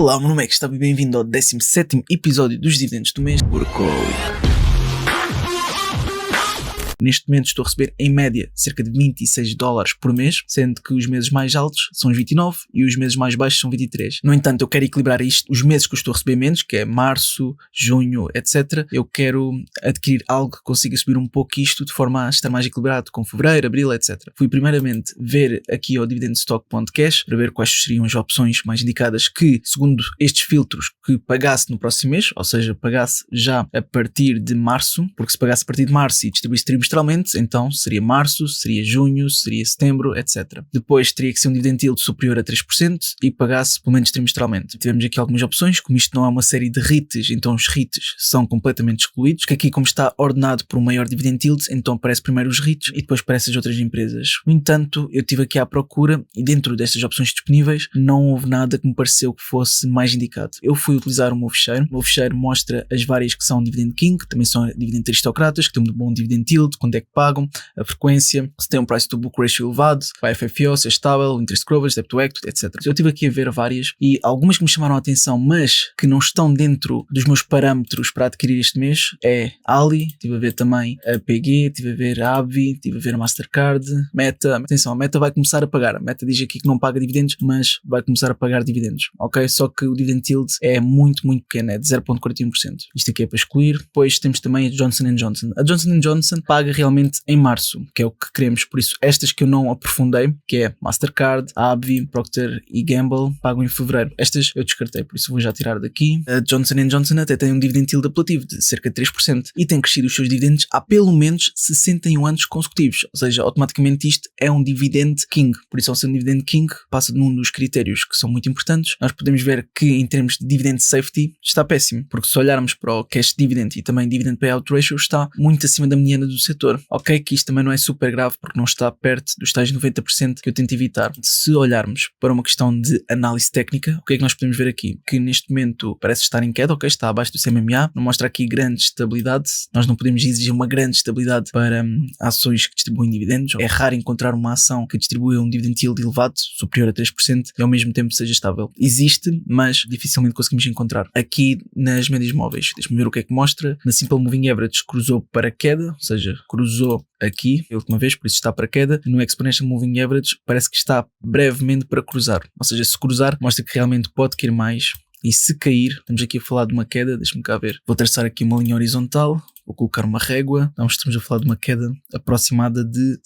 Olá, meu nome é Gustavo e bem-vindo ao 17º episódio dos dividendos do mês por Cole. Neste momento estou a receber em média cerca de $26 por mês, sendo que os meses mais altos são os 29 e os meses mais baixos são 23. No entanto, eu quero equilibrar isto, os meses que eu estou a receber menos, que é março, junho, etc. Eu quero adquirir algo que consiga subir um pouco isto de forma a estar mais equilibrado com fevereiro, abril, etc. Fui primeiramente ver aqui ao dividendstock.cash para ver quais seriam as opções mais indicadas que, segundo estes filtros, que pagasse no próximo mês, ou seja, pagasse já a partir de março, porque se pagasse a partir de março e distribuísse trimestralmente, então seria março, seria junho, seria setembro, etc. Depois teria que ser um dividend yield superior a 3% e pagasse pelo menos trimestralmente. Tivemos aqui algumas opções, como isto não é uma série de REITs, então os REITs são completamente excluídos, que aqui como está ordenado por um maior dividend yield, então aparece primeiro os REITs e depois aparece as outras empresas. No entanto, eu estive aqui à procura e dentro destas opções disponíveis não houve nada que me pareceu que fosse mais indicado. Eu fui utilizar o meu fecheiro. O meu fecheiro mostra as várias que são Dividend King, que também são Dividend Aristocratas, que têm um bom dividend yield, quando é que pagam, a frequência, se tem um price to book ratio elevado, a FFO, se é estável, interest coverage, debt to equity, etc. Eu estive aqui a ver várias e algumas que me chamaram a atenção, mas que não estão dentro dos meus parâmetros para adquirir este mês, é Ali, estive a ver também a PG, estive a ver a AbbVie, estive a ver a Mastercard, Meta. Atenção, a Meta vai começar a pagar. A Meta diz aqui que não paga dividendos, mas vai começar a pagar dividendos, ok? Só que o dividend yield é muito pequeno, é de 0.41%. Isto aqui é para excluir. Depois temos também a Johnson & Johnson. A Johnson & Johnson paga realmente em março, que é o que queremos, por isso estas que eu não aprofundei, que é Mastercard, AbbVie, Procter & Gamble, pagam em fevereiro. Estas eu descartei, por isso vou já tirar daqui. A Johnson & Johnson até tem um dividend yield apelativo de cerca de 3% e tem crescido os seus dividendos há pelo menos 61 anos consecutivos, ou seja, automaticamente isto é um dividend king, por isso ao ser um dividend king passa num dos critérios que são muito importantes. Nós podemos ver que em termos de dividend safety está péssimo, porque se olharmos para o cash dividend e também dividend payout ratio está muito acima da mediana do setor. Ok, que isto também não é super grave porque não está perto dos tais 90% que eu tento evitar. Se olharmos para uma questão de análise técnica, o que é que nós podemos ver aqui? Que neste momento parece estar em queda, ok, está abaixo do CMMA, não mostra aqui grande estabilidade. Nós não podemos exigir uma grande estabilidade para ações que distribuem dividendos. É raro encontrar uma ação que distribui um dividend yield elevado, superior a 3% e ao mesmo tempo seja estável. Existe, mas dificilmente conseguimos encontrar. Aqui nas médias móveis, deixa-me ver o que é que mostra. Na Simple Moving Average cruzou para queda, ou seja, cruzou aqui a última vez, por isso está para queda. No Exponential Moving Average parece que está brevemente para cruzar, ou seja, se cruzar mostra que realmente pode cair mais e se cair, estamos aqui a falar de uma queda, deixa-me cá ver, vou traçar aqui uma linha horizontal, vou colocar uma régua, estamos a falar de uma queda aproximada de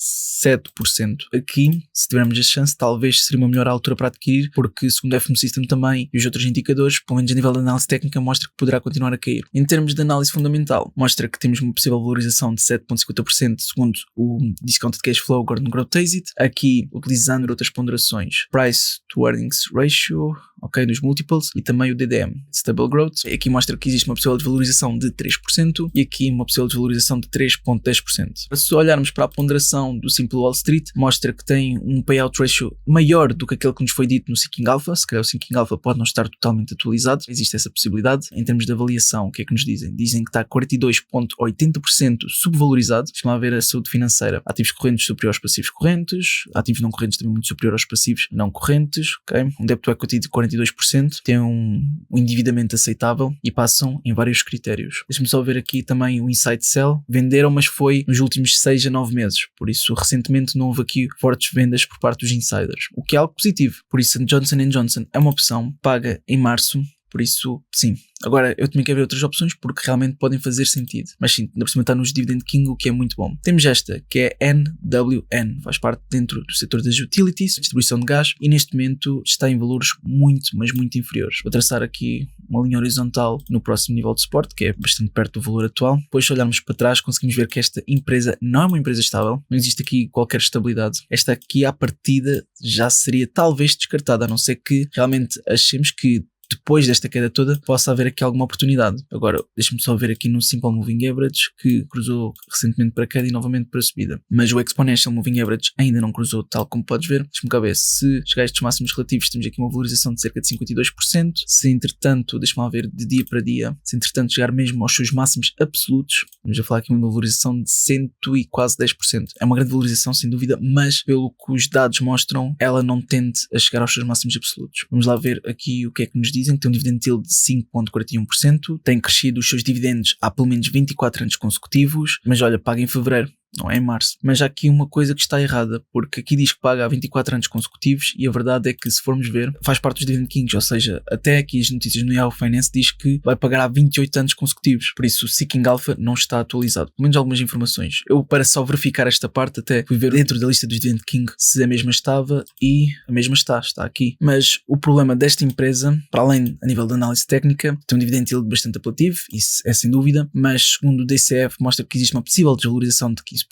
7%. Aqui, se tivermos a chance, talvez seria uma melhor altura para adquirir, porque segundo o FM System também e os outros indicadores, pelo menos a nível de análise técnica, mostra que poderá continuar a cair. Em termos de análise fundamental, mostra que temos uma possível valorização de 7.50% segundo o Discounted Cash Flow Gordon Growth Exit. Aqui, utilizando outras ponderações, Price to Earnings Ratio, ok, dos múltiples, e também o DDM, Stable Growth. Aqui mostra que existe uma possível desvalorização de 3% e aqui uma possível desvalorização de 3.10%. Se olharmos para a ponderação do Simple Wall Street, mostra que tem um payout ratio maior do que aquele que nos foi dito no Seeking Alpha. Se calhar o Seeking Alpha pode não estar totalmente atualizado, existe essa possibilidade. Em termos de avaliação, o que é que nos dizem? Dizem que está 42.80% subvalorizado. Deixa-me lá ver a saúde financeira. Ativos correntes superiores aos passivos correntes, ativos não correntes também muito superior aos passivos não correntes, ok? Um debt to equity de 42%, tem um endividamento aceitável e passam em vários critérios. Deixa-me só ver aqui também o Insight Sell. Venderam, mas foi nos últimos 6 a 9 meses. Por isso, recentemente não houve aqui fortes vendas por parte dos insiders, o que é algo positivo. Por isso, a Johnson & Johnson é uma opção, paga em março. Por isso, sim. Agora, eu também quero ver outras opções porque realmente podem fazer sentido. Mas sim, ainda por cima está nos Dividend King, o que é muito bom. Temos esta, que é NWN. Faz parte dentro do setor das utilities, distribuição de gás, e neste momento está em valores muito, mas muito inferiores. Vou traçar aqui uma linha horizontal no próximo nível de suporte, que é bastante perto do valor atual. Depois, se olharmos para trás, conseguimos ver que esta empresa não é uma empresa estável. Não existe aqui qualquer estabilidade. Esta aqui, à partida, já seria talvez descartada, a não ser que realmente achemos que depois desta queda toda possa haver aqui alguma oportunidade. Agora, deixa-me só ver aqui no Simple Moving Average, que cruzou recentemente para queda e novamente para subida. Mas o Exponential Moving Average ainda não cruzou, tal como podes ver. Deixa-me cá ver, se chegar a estes máximos relativos, temos aqui uma valorização de cerca de 52%. Se entretanto, deixa-me lá ver de dia para dia, se entretanto chegar mesmo aos seus máximos absolutos, vamos a falar aqui uma valorização de 100 e quase 10%. É uma grande valorização, sem dúvida, mas pelo que os dados mostram, ela não tende a chegar aos seus máximos absolutos. Vamos lá ver aqui o que é que nos dizem que tem um dividend yield de 5,41%, tem crescido os seus dividendos há pelo menos 24 anos consecutivos, mas olha, paga em fevereiro, não é em março. Mas há aqui uma coisa que está errada, porque aqui diz que paga há 24 anos consecutivos e a verdade é que, se formos ver, faz parte dos Dividend Kings, ou seja, até aqui as notícias no Yahoo Finance diz que vai pagar há 28 anos consecutivos. Por isso o Seeking Alpha não está atualizado. Pelo menos algumas informações. Eu, para só verificar esta parte, até fui ver dentro da lista dos Dividend King se a mesma estava e a mesma está aqui. Mas o problema desta empresa, para além a nível de análise técnica, tem um dividend yield bastante apelativo, isso é sem dúvida, mas segundo o DCF mostra que existe uma possível desvalorização de 15%.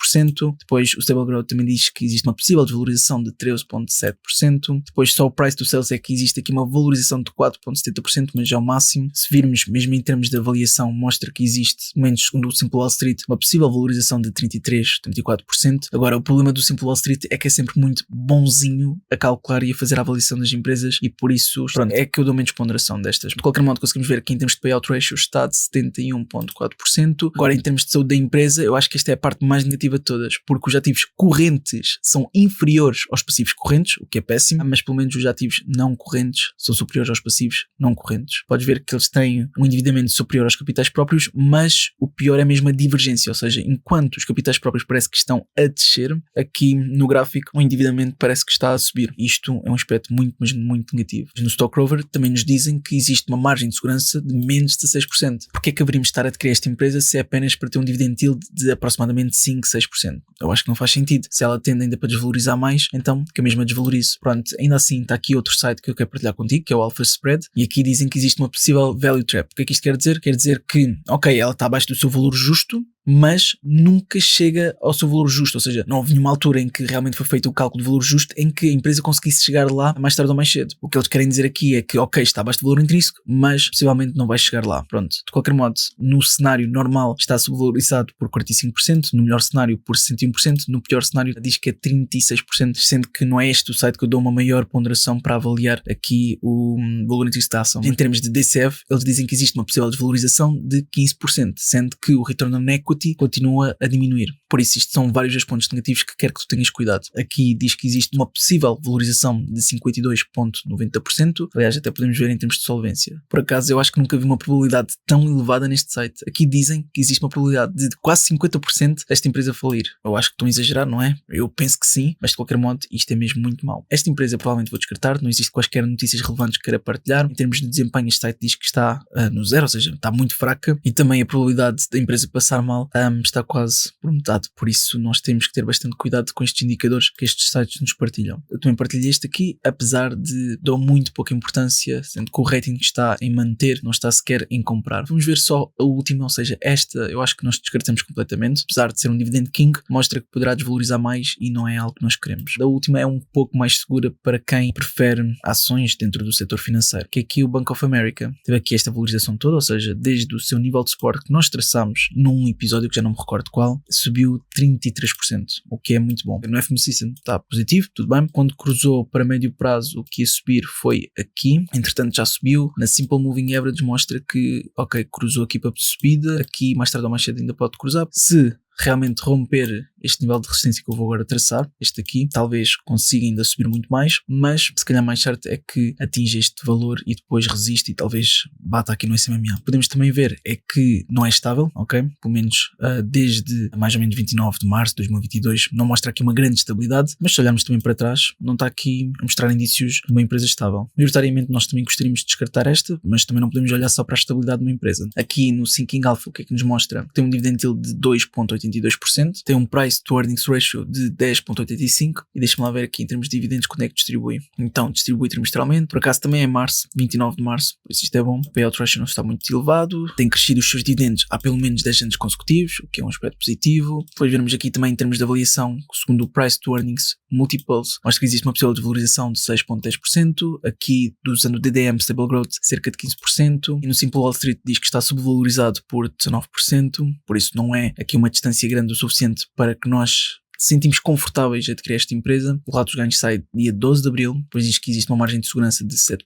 Depois o Stable Growth também diz que existe uma possível desvalorização de 13,7%. Depois só o Price to Sales é que existe aqui uma valorização de 4,70%, mas é o máximo. Se virmos, mesmo em termos de avaliação, mostra que existe, pelo menos segundo o Simple Wall Street, uma possível valorização de 33,34%. Agora, o problema do Simple Wall Street é que é sempre muito bonzinho a calcular e a fazer a avaliação das empresas e por isso, pronto, é que eu dou menos ponderação destas. De qualquer modo, conseguimos ver que em termos de payout ratio está de 71,4%. Agora, em termos de saúde da empresa, eu acho que esta é a parte mais negativa de todas, porque os ativos correntes são inferiores aos passivos correntes, o que é péssimo, mas pelo menos os ativos não correntes são superiores aos passivos não correntes. Podes ver que eles têm um endividamento superior aos capitais próprios, mas o pior é mesmo a divergência, ou seja, enquanto os capitais próprios parece que estão a descer, aqui no gráfico o endividamento parece que está a subir. Isto é um aspecto muito, mas muito negativo. No Stock Rover também nos dizem que existe uma margem de segurança de menos de 16%. Porquê é que haveríamos de estar a adquirir esta empresa se é apenas para ter um dividend yield de aproximadamente 5-6%? Eu acho que não faz sentido. Se ela tende ainda para desvalorizar mais, então que a mesma desvalorize. Pronto, ainda assim está aqui outro site que eu quero partilhar contigo, que é o Alpha Spread, e aqui dizem que existe uma possível value trap. O que é que isto quer dizer? Quer dizer que, ok, ela está abaixo do seu valor justo, mas nunca chega ao seu valor justo, ou seja, não houve nenhuma altura em que realmente foi feito o cálculo de valor justo em que a empresa conseguisse chegar lá mais tarde ou mais cedo. O que eles querem dizer aqui é que, ok, está abaixo do valor intrínseco, mas possivelmente não vai chegar lá. Pronto, de qualquer modo, no cenário normal está subvalorizado por 45%, no melhor cenário por 61%, no pior cenário diz que é 36%, sendo que não é este o site que eu dou uma maior ponderação para avaliar aqui o valor intrínseco da ação. Em termos de DCF, eles dizem que existe uma possível desvalorização de 15%, sendo que o return on equity continua a diminuir. Por isso, isto são vários dos pontos negativos que quero que tu tenhas cuidado. Aqui diz que existe uma possível valorização de 52,90%. Aliás, até podemos ver em termos de solvência. Por acaso, eu acho que nunca vi uma probabilidade tão elevada neste site. Aqui dizem que existe uma probabilidade de quase 50% desta empresa falir. Eu acho que estão a exagerar, não é? Eu penso que sim, mas de qualquer modo, isto é mesmo muito mau. Esta empresa provavelmente vou descartar, não existe quaisquer notícias relevantes que queira partilhar. Em termos de desempenho, este site diz que está no zero, ou seja, está muito fraca. E também a probabilidade da empresa passar mal está quase por metade, por isso nós temos que ter bastante cuidado com estes indicadores que estes sites nos partilham. Eu também partilhei este aqui, apesar de dar muito pouca importância, sendo que o rating está em manter, não está sequer em comprar. Vamos ver só a última, ou seja, esta eu acho que nós descartamos completamente, apesar de ser um dividend king, mostra que poderá desvalorizar mais e não é algo que nós queremos. A última é um pouco mais segura para quem prefere ações dentro do setor financeiro, que é aqui o Bank of America. Teve aqui esta valorização toda, ou seja, desde o seu nível de suporte que nós traçamos num episódio que já não me recordo qual, subiu 33%, o que é muito bom. No FMC está positivo, tudo bem. Quando cruzou para médio prazo, o que ia subir foi aqui, entretanto já subiu. Na Simple Moving Average mostra que, ok, cruzou aqui para subida, aqui mais tarde ou mais cedo ainda pode cruzar. Se realmente romper este nível de resistência que eu vou agora traçar, este aqui, talvez consiga ainda subir muito mais, mas se calhar mais certo é que atinja este valor e depois resiste e talvez bata aqui no SMA. Podemos também ver é que não é estável, ok? Pelo menos desde mais ou menos 29 de março de 2022 não mostra aqui uma grande estabilidade, mas se olharmos também para trás, não está aqui a mostrar indícios de uma empresa estável. Maioritariamente nós também gostaríamos de descartar esta, mas também não podemos olhar só para a estabilidade de uma empresa. Aqui no Seeking Alpha, o que é que nos mostra? Tem um dividend yield de 2,82%, tem um price to earnings ratio de 10,85 e deixa-me lá ver aqui em termos de dividendos quando é que distribui. Então distribui trimestralmente, por acaso também é março, 29 de março, por isso isto é bom. O payout ratio não está muito elevado, tem crescido os seus dividendos há pelo menos 10 anos consecutivos, o que é um aspecto positivo. Depois vermos aqui também em termos de avaliação, segundo o price to earnings multiples, mostra que existe uma possível desvalorização de 6,10%, aqui usando o DDM Stable Growth cerca de 15%, e no Simple Wall Street diz que está subvalorizado por 19%, por isso não é aqui uma distância grande o suficiente para que nós sentimos confortáveis a adquirir esta empresa. O relato dos ganhos sai dia 12 de Abril, depois diz que existe uma margem de segurança de 7%.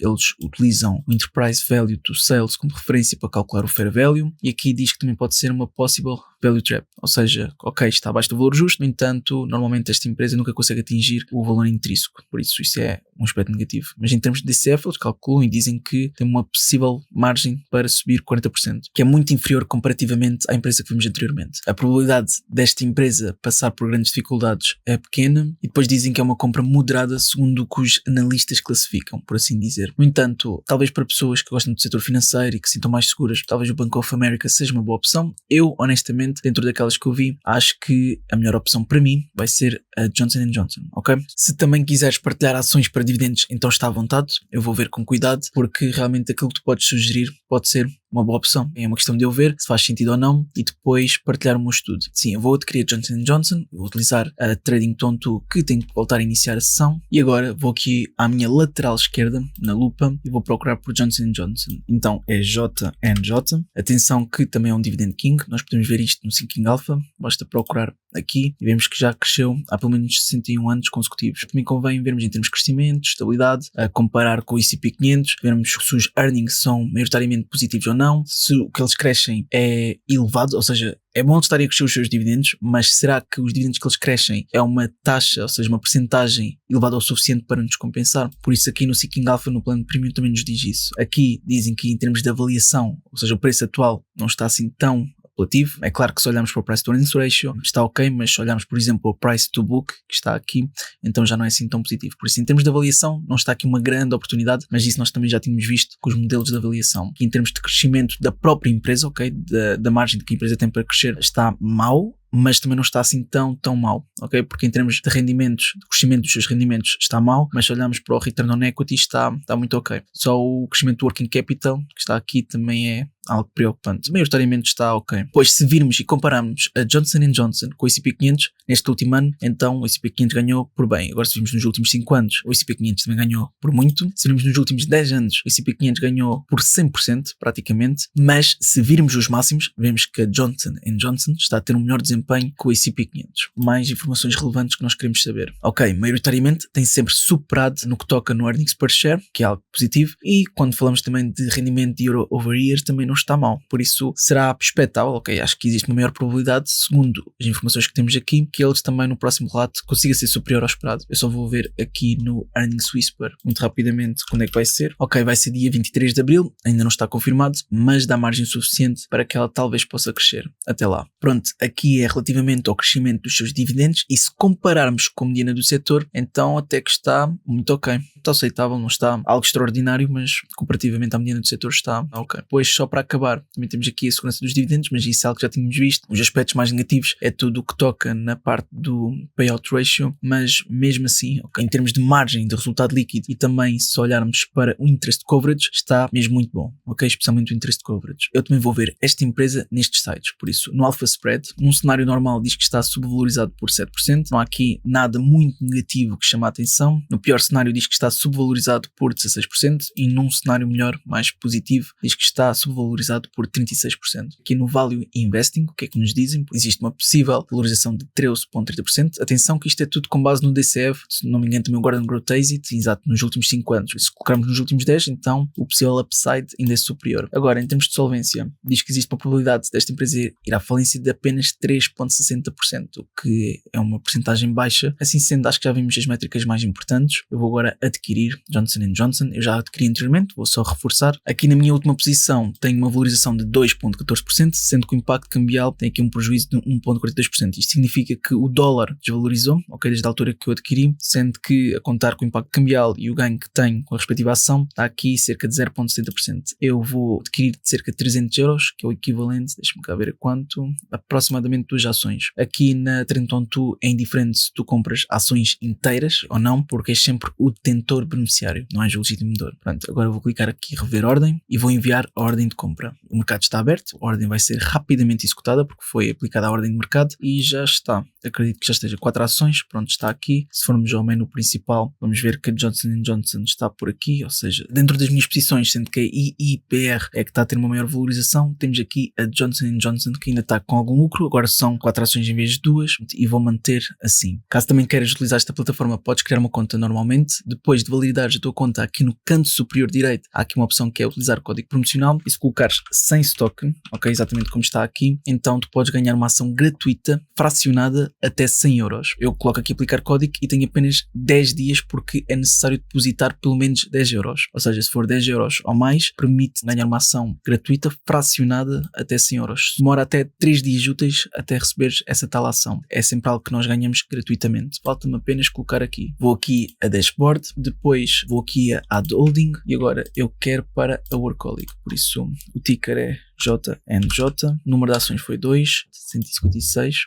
Eles utilizam o Enterprise Value to Sales como referência para calcular o Fair Value, e aqui diz que também pode ser uma Possible Value Trap, ou seja, ok, está abaixo do valor justo, no entanto, normalmente esta empresa nunca consegue atingir o valor intrínseco, por isso é um aspecto negativo. Mas em termos de DCF, eles calculam e dizem que tem uma possível margem para subir 40%, que é muito inferior comparativamente à empresa que vimos anteriormente. A probabilidade desta empresa passar por grandes dificuldades é pequena, e depois dizem que é uma compra moderada segundo o que os analistas classificam, por assim dizer. No entanto, talvez para pessoas que gostam do setor financeiro e que se sintam mais seguras, talvez o Bank of America seja uma boa opção. Eu, honestamente, dentro daquelas que eu vi, acho que a melhor opção para mim vai ser a Johnson & Johnson, ok? Se também quiseres partilhar ações para dividendos, então está à vontade. Eu vou ver com cuidado, porque realmente aquilo que tu podes sugerir pode ser uma boa opção. É uma questão de eu ver se faz sentido ou não e depois partilhar o meu estudo. Sim, eu vou adquirir a Johnson & Johnson, vou utilizar a Trading Tone 2, que tenho que voltar a iniciar a sessão, e agora vou aqui à minha lateral esquerda, na lupa, e vou procurar por Johnson & Johnson. Então é JNJ. Atenção que também é um Dividend King, nós podemos ver isto no Thinking Alpha, basta procurar aqui e vemos que já cresceu há pelo menos 61 anos consecutivos. Também convém vermos em termos de crescimento, estabilidade, a comparar com o S&P 500, vermos se os earnings são maioritariamente positivos ou não, se o que eles crescem é elevado, ou seja, é bom eles estarem a crescer os seus dividendos, mas será que os dividendos que eles crescem é uma taxa, ou seja, uma percentagem elevada o suficiente para nos compensar? Por isso aqui no Seeking Alpha, no plano premium, também nos diz isso. Aqui dizem que em termos de avaliação, ou seja, o preço atual não está assim tão apelativo. É claro que se olharmos para o Price to Earnings Ratio está ok, mas se olharmos, por exemplo, para o Price to Book, que está aqui, então já não é assim tão positivo. Por isso, em termos de avaliação, não está aqui uma grande oportunidade, mas isso nós também já tínhamos visto com os modelos de avaliação. Em termos de crescimento da própria empresa, ok, da margem que a empresa tem para crescer, está mau, mas também não está assim tão mau, ok? Porque em termos de rendimentos, de crescimento dos seus rendimentos está mau, mas se olharmos para o Return on Equity está muito ok. Só o crescimento do Working Capital, que está aqui, também é algo preocupante. Maioritariamente está ok. Pois se virmos e compararmos a Johnson & Johnson com o S&P 500 neste último ano, então o S&P 500 ganhou por bem. Agora se virmos nos últimos 5 anos, o S&P 500 também ganhou por muito. Se virmos nos últimos 10 anos, o S&P 500 ganhou por 100% praticamente. Mas se virmos os máximos, vemos que a Johnson & Johnson está a ter um melhor desempenho que o S&P 500. Mais informações relevantes que nós queremos saber. Ok, maioritariamente tem sempre superado no que toca no Earnings Per Share, que é algo positivo, e quando falamos também de rendimento de year over year, também não está mal. Por isso será expectável, ok, acho que existe uma maior probabilidade, segundo as informações que temos aqui, que eles também no próximo relato consiga ser superior ao esperado. Eu só vou ver aqui no Earnings Whisper muito rapidamente quando é que vai ser. Ok, vai ser dia 23 de Abril, ainda não está confirmado, mas dá margem suficiente para que ela talvez possa crescer até lá. Pronto, aqui é relativamente ao crescimento dos seus dividendos, e se compararmos com a mediana do setor, então até que está muito ok. Está aceitável, não está algo extraordinário, mas comparativamente à mediana do setor está ok. Pois só para acabar, também temos aqui a segurança dos dividendos, mas isso é algo que já tínhamos visto. Os aspectos mais negativos é tudo o que toca na parte do payout ratio, mas mesmo assim, okay, em termos de margem de resultado líquido e também se olharmos para o interest coverage, está mesmo muito bom, ok? Especialmente o interest coverage. Eu também vou ver esta empresa nestes sites, por isso, no Alpha Spread, num cenário normal diz que está subvalorizado por 7%, não há aqui nada muito negativo que chama a atenção. No pior cenário diz que está subvalorizado por 16% e num cenário melhor, mais positivo, diz que está subvalorizado por 36%. Aqui no Value Investing, o que é que nos dizem? Existe uma possível valorização de 13,30%. Atenção que isto é tudo com base no DCF, se não me engano também o Gordon Growth Exit, exato, nos últimos 5 anos. Se colocarmos nos últimos 10, então o possível upside ainda é superior. Agora, em termos de solvência, diz que existe uma probabilidade desta empresa ir à falência de apenas 3,60%, o que é uma porcentagem baixa. Assim sendo, acho que já vimos as métricas mais importantes. Eu vou agora adquirir Johnson & Johnson. Eu já adquiri anteriormente, vou só reforçar. Aqui na minha última posição tenho uma valorização de 2,14%, sendo que o impacto cambial tem aqui um prejuízo de 1,42%. Isto significa que o dólar desvalorizou, ok, desde a altura que eu adquiri, sendo que a contar com o impacto cambial e o ganho que tenho com a respectiva ação, está aqui cerca de 0,70%. Eu vou adquirir de cerca de 300 euros, que é o equivalente, deixa-me cá ver a quanto, aproximadamente 2 ações. Aqui na Trading Tone 2 é indiferente se tu compras ações inteiras ou não, porque és sempre o detentor detentor beneficiário, não és o legítimo detentor. Pronto, agora vou clicar aqui rever ordem e vou enviar a ordem de compra. O mercado está aberto, a ordem vai ser rapidamente executada porque foi aplicada a ordem de mercado e já está. Acredito que já esteja 4 ações, pronto, está aqui. Se formos ao menu principal, vamos ver que a Johnson & Johnson está por aqui, ou seja, dentro das minhas posições, sendo que a IIPR é que está a ter uma maior valorização, temos aqui a Johnson & Johnson que ainda está com algum lucro, agora são 4 ações em vez de 2 e vou manter assim. Caso também queiras utilizar esta plataforma, podes criar uma conta normalmente, depois de validares a tua conta aqui no canto superior direito, há aqui uma opção que é utilizar o código promocional e se colocares 100 token, ok, exatamente como está aqui, então tu podes ganhar uma ação gratuita fracionada até 100 euros. Eu coloco aqui aplicar código e tenho apenas 10 dias porque é necessário depositar pelo menos 10 euros. Ou seja, se for 10 euros ou mais, permite ganhar uma ação gratuita fracionada até 100 euros. Demora até 3 dias úteis até receberes essa tal ação. É sempre algo que nós ganhamos gratuitamente. Falta-me apenas colocar aqui. Vou aqui a Dashboard, depois vou aqui a Add Holding e agora eu quero para a Workaholic. Por isso o ticker é JNJ, o número de ações foi 2,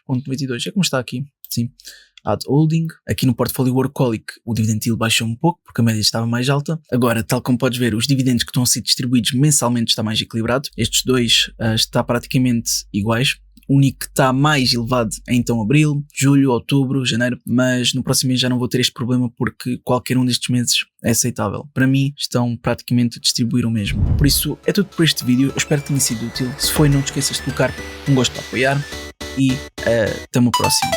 156.92, é como está aqui, sim. Add Holding, aqui no portfólio Workaholic o dividend yield baixou um pouco porque a média estava mais alta. Agora, tal como podes ver, os dividendos que estão a ser distribuídos mensalmente está mais equilibrado. Estes dois está praticamente iguais. O único que está mais elevado é então abril, julho, outubro, janeiro, mas no próximo mês já não vou ter este problema porque qualquer um destes meses é aceitável. Para mim estão praticamente a distribuir o mesmo. Por isso é tudo por este vídeo, eu espero que tenha sido útil. Se foi, não te esqueças de colocar um gosto para apoiar e até uma próxima.